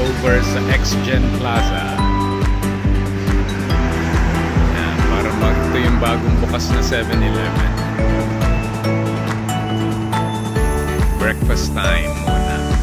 over sa XGen Plaza. Yan, para ito yung bagong bukas na 7-Eleven. Breakfast time muna.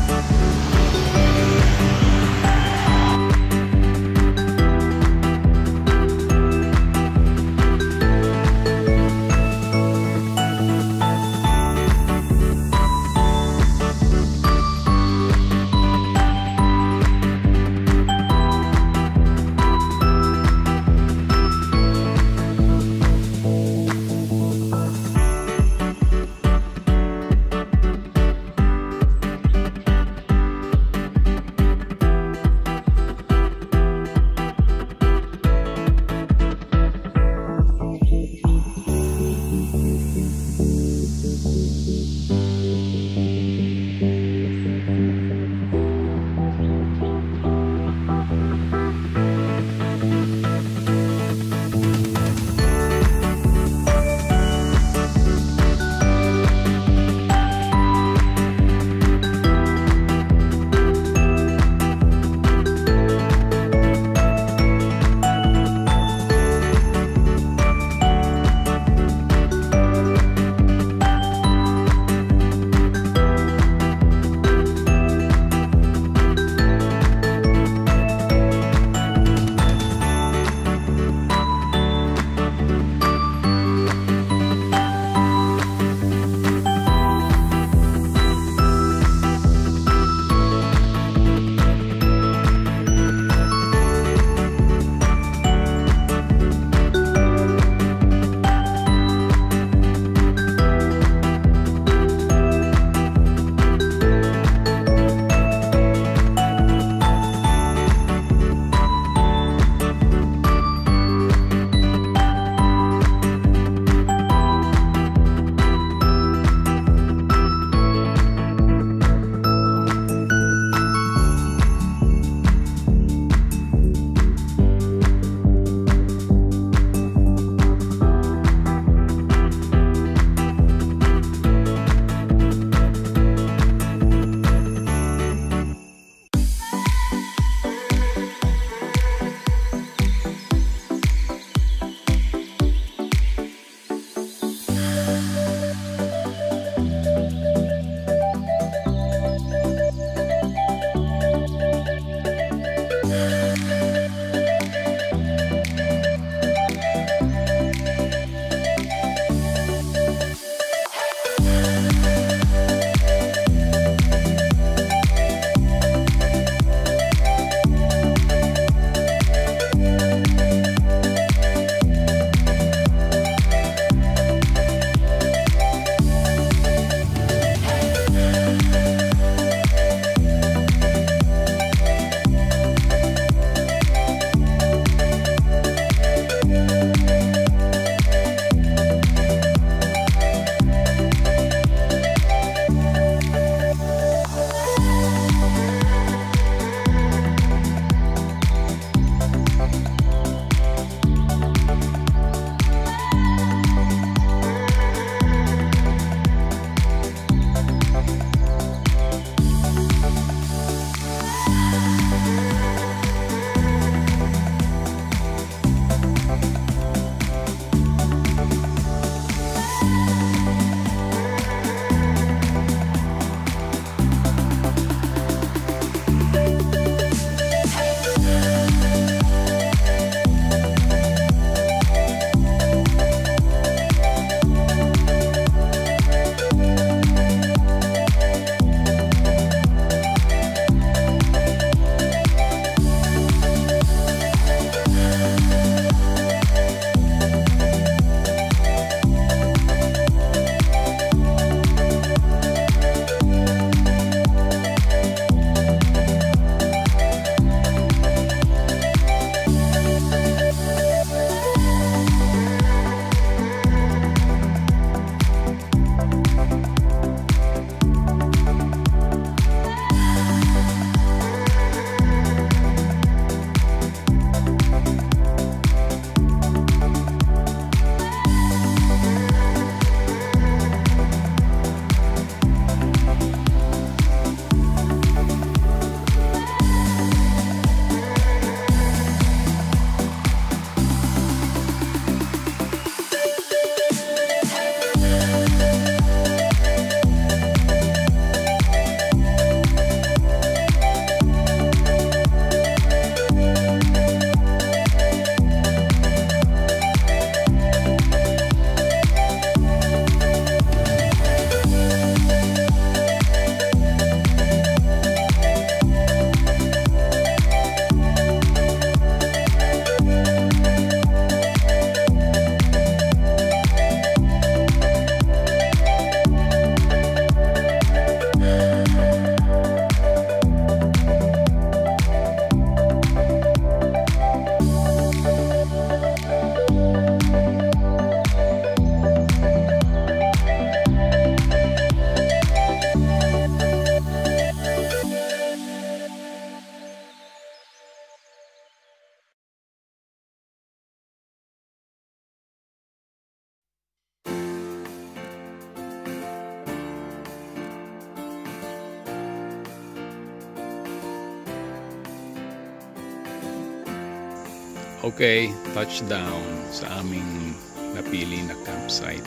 Okay, touchdown sa aming napili na campsite.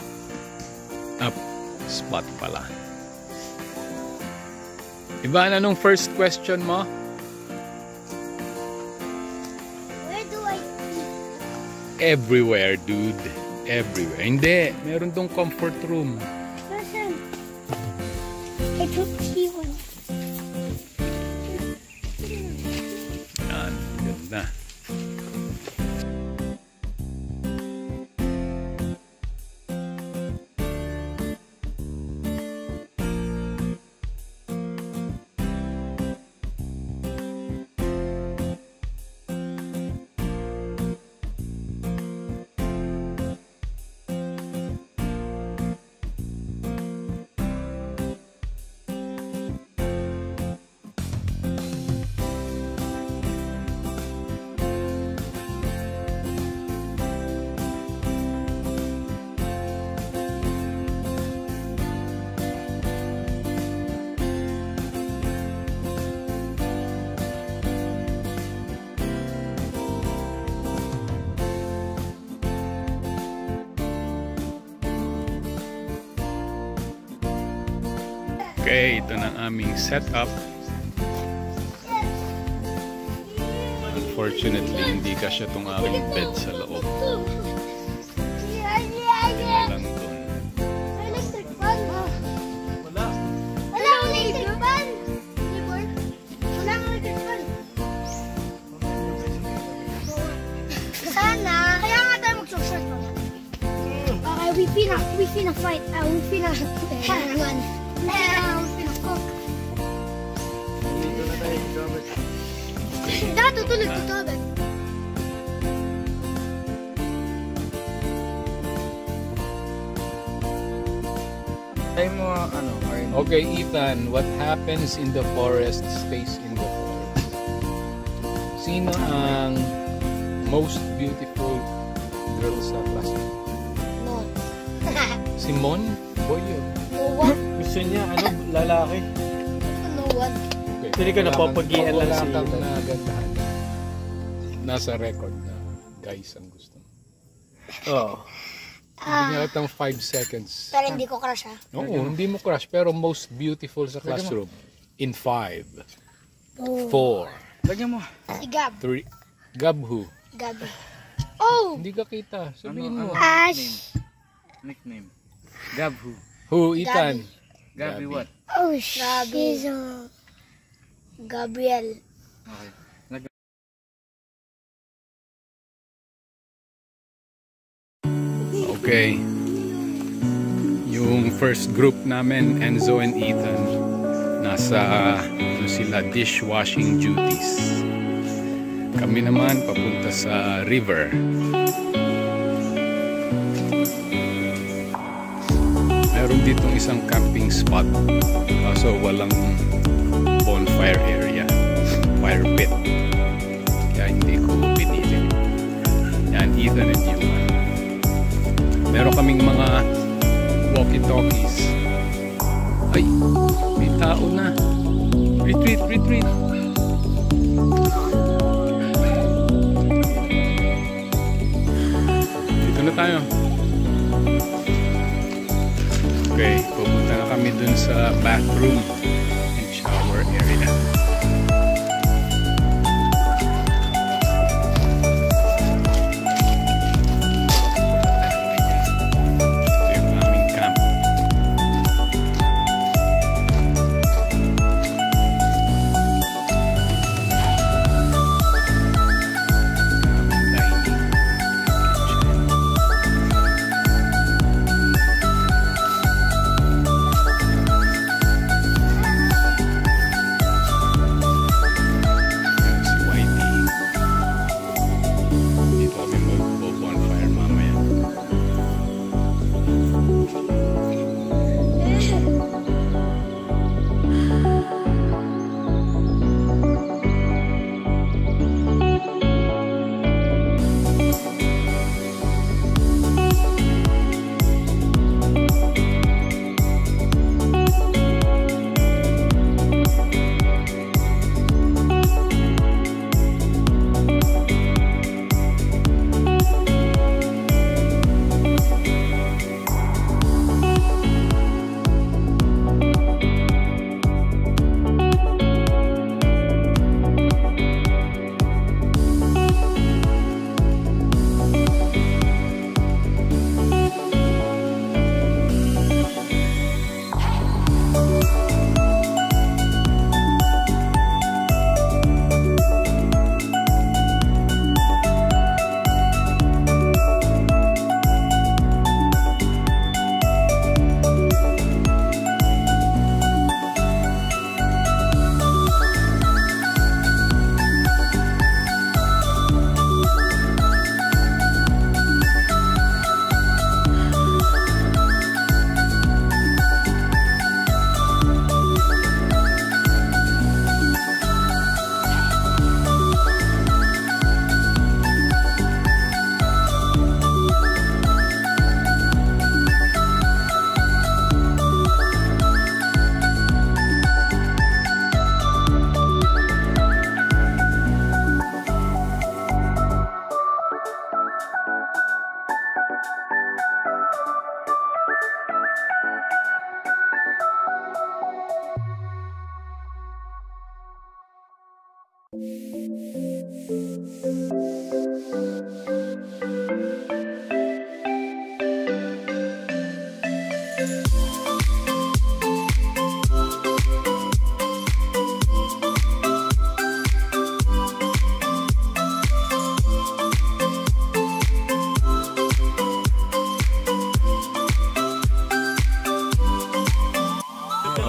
Up spot pala. Ivan, anong first question mo? Where do I eat? Everywhere, dude. Everywhere. Hindi, meron tong comfort room. Listen. I took T1. Yan, ganda. Okay, ito na ang aming setup. Unfortunately, hindi kasya itong aking bed sa loob. Kaya lang doon. Electric fan. Wala. Wala electric fan. Wala electric fan. Sana. Kaya nga tayo mag-short pa. Okay, we finna fight. We finna run. We finna cook. Dito na tayo mag-gamit. Dato tulog ko to. Tayo mo, ano, Arne. Okay, Ethan, what happens in the forest stays in the forest. Sino ang most beautiful girl sa classroom? No. Si Mon? Boy yun. No one. Gusto niya, ano, lalaki. No one. Okay. Hindi ka napapagian lang wala si kang Ethan. nagandahan. Nasa record na guys ang gusto. Oo. Hindi niya itong 5 seconds. Pero hindi ko crush ha. Oo, hindi mo crush, pero most beautiful sa classroom. In 5, 4, Lagyan mo. Si Gab. 3. Gab who? Gabi. Oh! Hindi ka kita. Sabihin mo. Ash. Nickname. Gab who? Who, Ethan? Gabi what? Oh, Gabi. Gabriel. Okay. Okay. Yung first group namin, Enzo and Ethan, nasa ano sila, dishwashing duties. Kami naman papunta sa river. Meron ditong isang camping spot. Kaso walang bonfire area, fire pit. Kaya hindi ko pinili. Yan, Ethan and Yuman. Meron kaming mga walkie-talkies. Ay, may tao na. Retreat, retreat. Dito na tayo. Okay, pupunta na kami dun sa bathroom and shower area.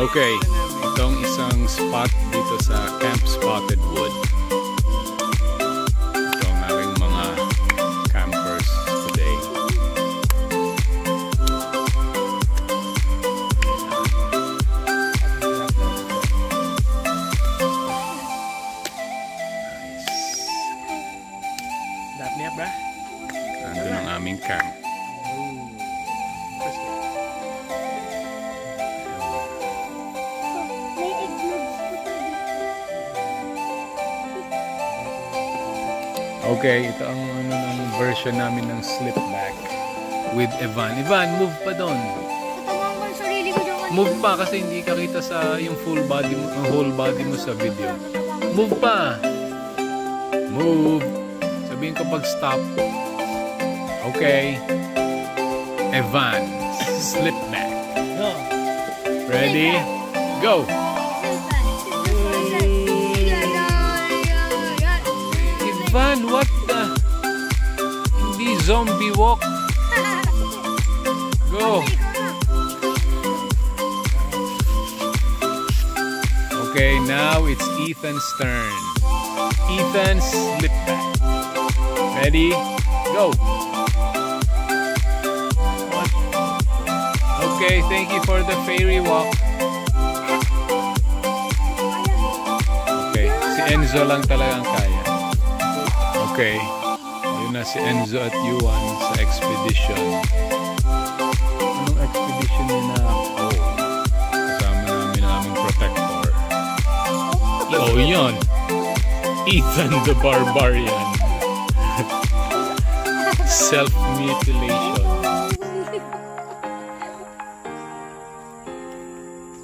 Okay, itong isang spot dito sa Camp Spotted Wood. Ito ang aking mga campers today. Dap niya, bra? Nandun ang aming camp. May eggnogs po tayo. Okay, ito ang version namin ng slip back with Evan. Evan, move pa doon. Katawan ko yung sarili ko dyan. Move pa kasi hindi ka kita sa yung full body mo, ang whole body mo sa video. Move pa. Move. Sabihin ko pag stop. Okay. Evan, slip back. Ready? Go. Evan, what the? Hindi zombie walk. Go. Okay, now it's Ethan's turn. Ethan, slip back. Ready? Go. Okay, thank you for the fairy walk. Okay, si Enzo lang talagang kaya. Okay, yun na si Enzo at Yuan sa expedition. Anong expedition yun na? Oh, kasama namin ang aming protector. Oh, yun. Ethan the Barbarian. Self-mutilation.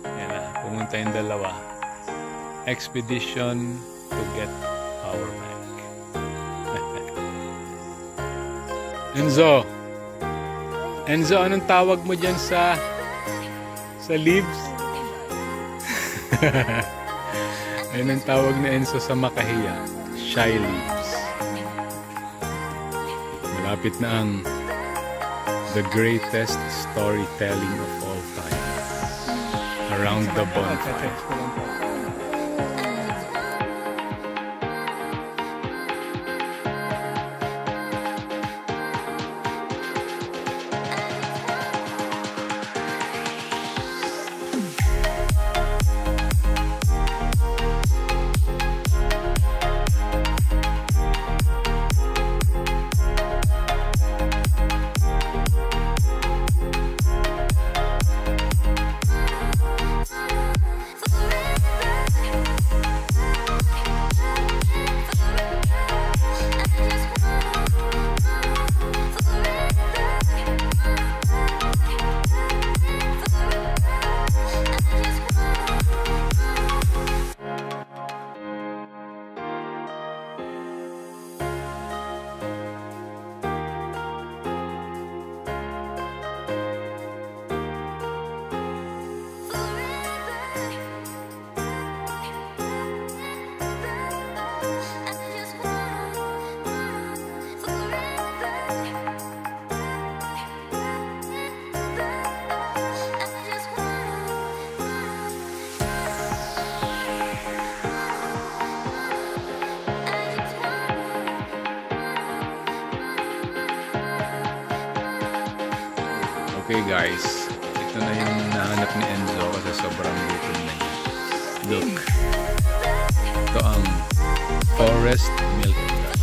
Yan na, pumunta yung dalawa. Expedition to get power back. Enzo! Enzo, anong tawag mo dyan sa leaves? Ayun ang tawag na Enzo sa Makahiya. Shy leaves. Malapit na ang the greatest storytelling of all time. Around the bonfire. Okay guys, ito na yung nahanap ni Enzo kasi sobrang gutom na niya. Look, ito ang forest milk blood.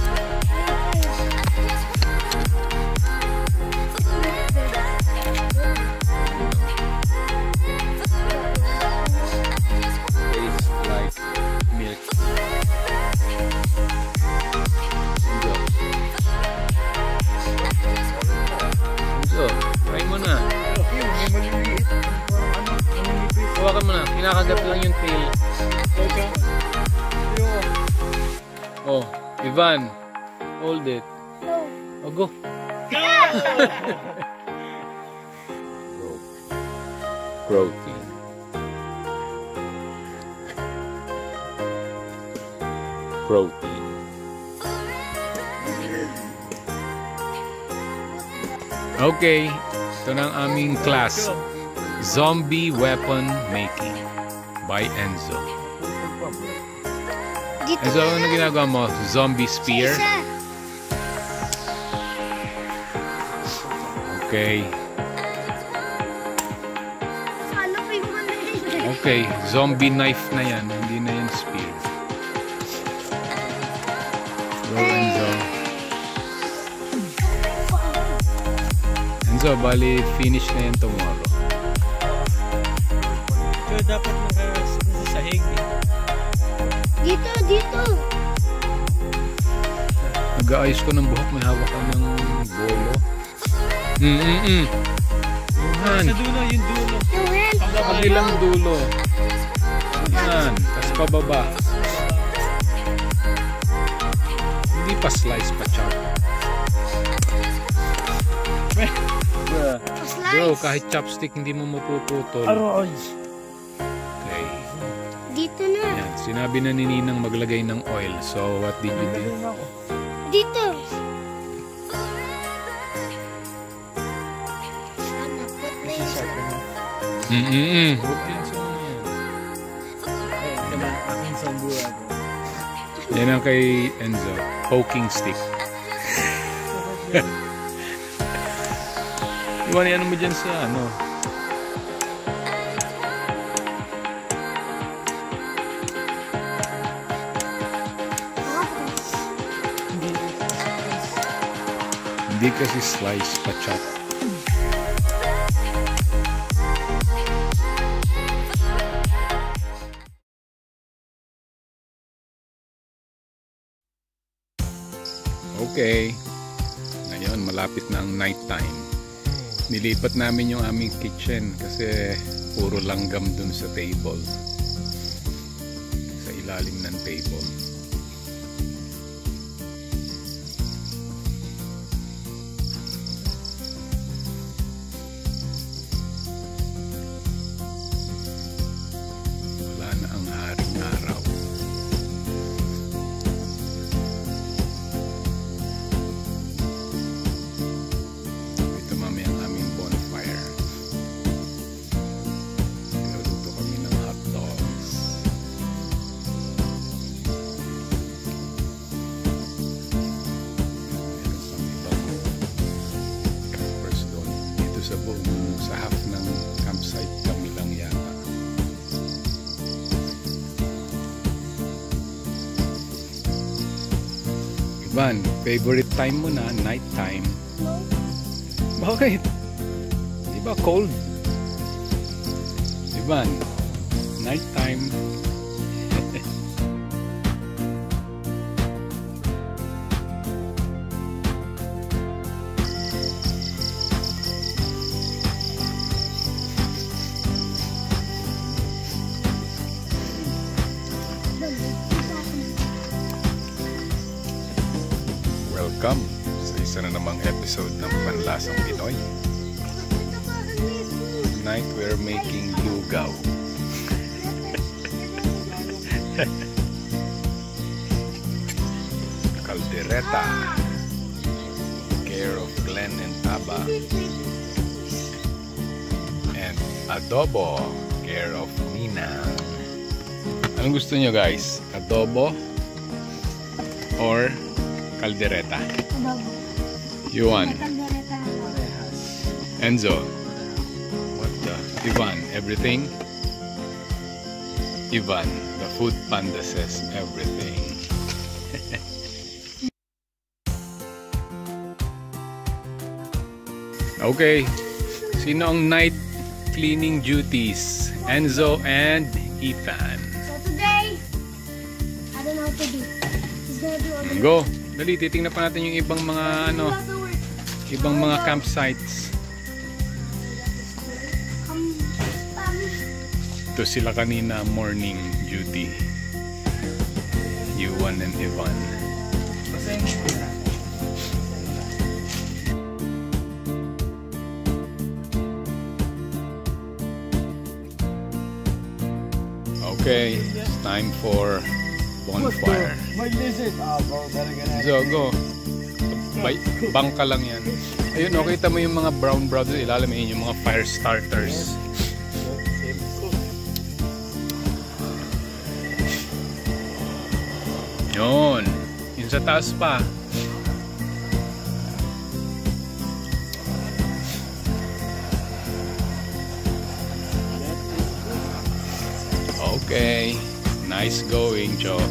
Tastes like milk. Enzo, try mo na. Hawakan mo na. Kinakagat lang yung tail. Oh, Ivan, hold it. No. Oh, go. Protein. Protein. Okay, ito na ang aming class. Zombie Weapon Making by Enzo. Dito Enzo, ano ginagawa mo? Zombie spear? Isa. Okay. Ano pa yung mga Okay, zombie knife na yan. Hindi na yan spear. Go, Enzo. Enzo, bali finish na yan tomorrow. Ito dapat nakasahig. Dito, dito. Nag-aayos ko ng buhok. May hawak ka ng bolo. Yan. Sa dulo, yung dulo. Yung hand. Kabilang dulo. Yan. Tapos pababa. Hindi pa slice pa chop. Slice. Bro, kahit chopstick hindi mo mapuputol. Aroy. Okay. Dito na. Yan. Sinabi na ni Ninang maglagay ng oil. So, what did you do? Dito. Huwag yan sa mga yan. Aking sambura. Yan ang kay Enzo. Poking stick. Iwan yan mo dyan sa ano. Hindi kasi slice pa chop. Okay. Ngayon, malapit na ang night time. Nilipat namin yung aming kitchen kasi puro langgam dun sa table. Sa ilalim ng table. Wala na ang haring araw. Ito mami ang aming bonfire. Naluto kami ng hot dogs. Meron pang ibang campers doon. Dito sa half ng campsite kami lang yata. Ivan, favorite time mo na, night time. Bakit? Di ba cold? Ivan, night time. Welcome sa isa na namang episode ng Panlasang Pinoy. Tonight we're making lugaw. Caldereta, care of Glenn and Taba. And adobo, care of Nina. Anong gusto nyo guys? Adobo or caldereta? Adobo. You want? Caldereta. Enzo, what the? Ivan, everything? Ivan, the food panda says everything. Okay, sino ang night cleaning duties? Enzo and Ethan. So today, I don't know what to do. He's gonna do all the Go, dali, titingnan pa natin yung ibang mga ano, ibang mga campsites. Ito sila kanina morning duty. Yuan and Ivan. Okay, it's time for bonfire. So, go. Bangka lang yan. Ayun, okay, kita mo yung mga brown brothers ilalim, yung mga fire starters. Yun. Yun sa taas pa. Okay. Nice going, Chok.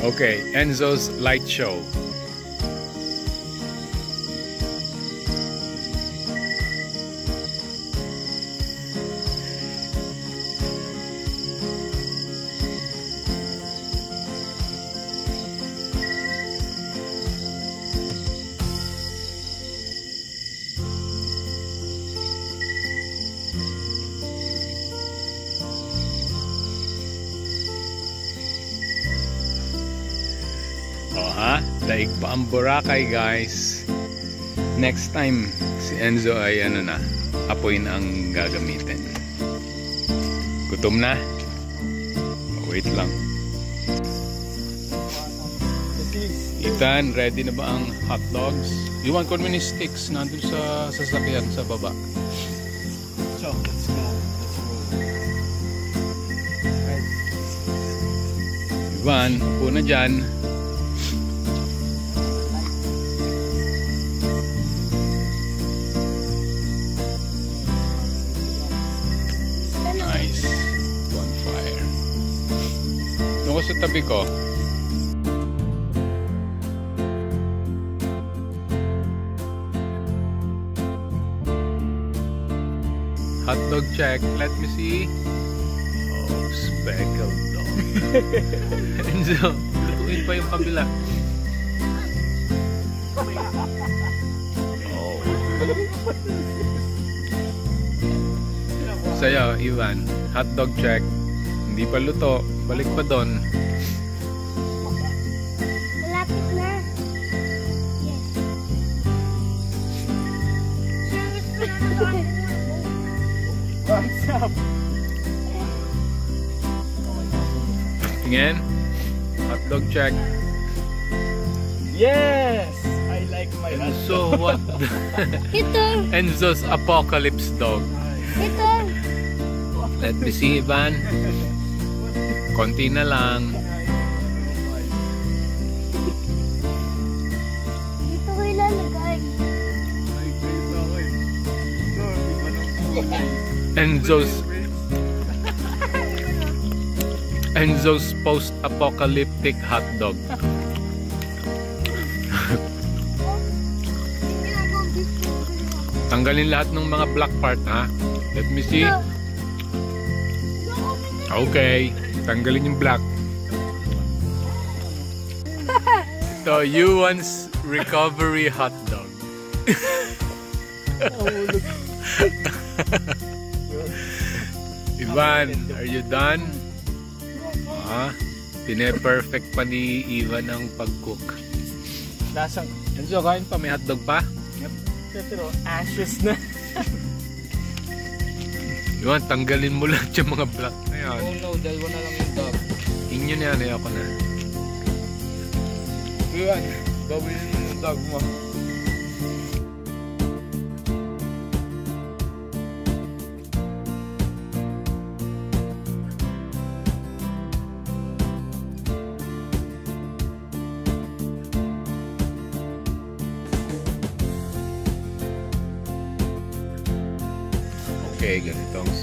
Okay, Enzo's light show. Daig pa ang Boracay, guys. Next time si Enzo ay apoy na ang gagamitin. Gutom na? Wait lang. Ethan, ready na ba ang hot dogs? You want mini sticks nandun sa sasakyan sa baba? So, let's go. Ivan, upo na dyan. Nice. Bonfire. Doon ko sa tabi ko. Hotdog check. Let me see. Oh, speckled dog. Enzo, lutuin pa yung kabila. Oh. Sa'yo, Ivan. Hotdog check. Hindi pa luto. Balik pa doon. Malapit na. Yes. What's up? Tingin. Hotdog check. Yes! I like my hot So what? Ito. Enzo's apocalypse dog. Ito. Let me see, Ivan. Konti na lang. Dito ko ilalagay. Enzo's post-apocalyptic hotdog. Tanggalin lahat ng mga black part, ha? Let me see. Okay. Tanggalin yung black. Ito, Yuan's recovery hotdog. Ivan, are you done? Pine-perfect pa ni Ivan ang pag-cook. Lasang. Enzo, kain pa? May hotdog pa? Yep. Pero ashes na. Ivan, tanggalin mo lahat yung mga black na yan. Oh no, dalawa na lang yung dog. Inyo na yan, ayoko na. Iwan, gawin yung dog mo. Okay, ganito ang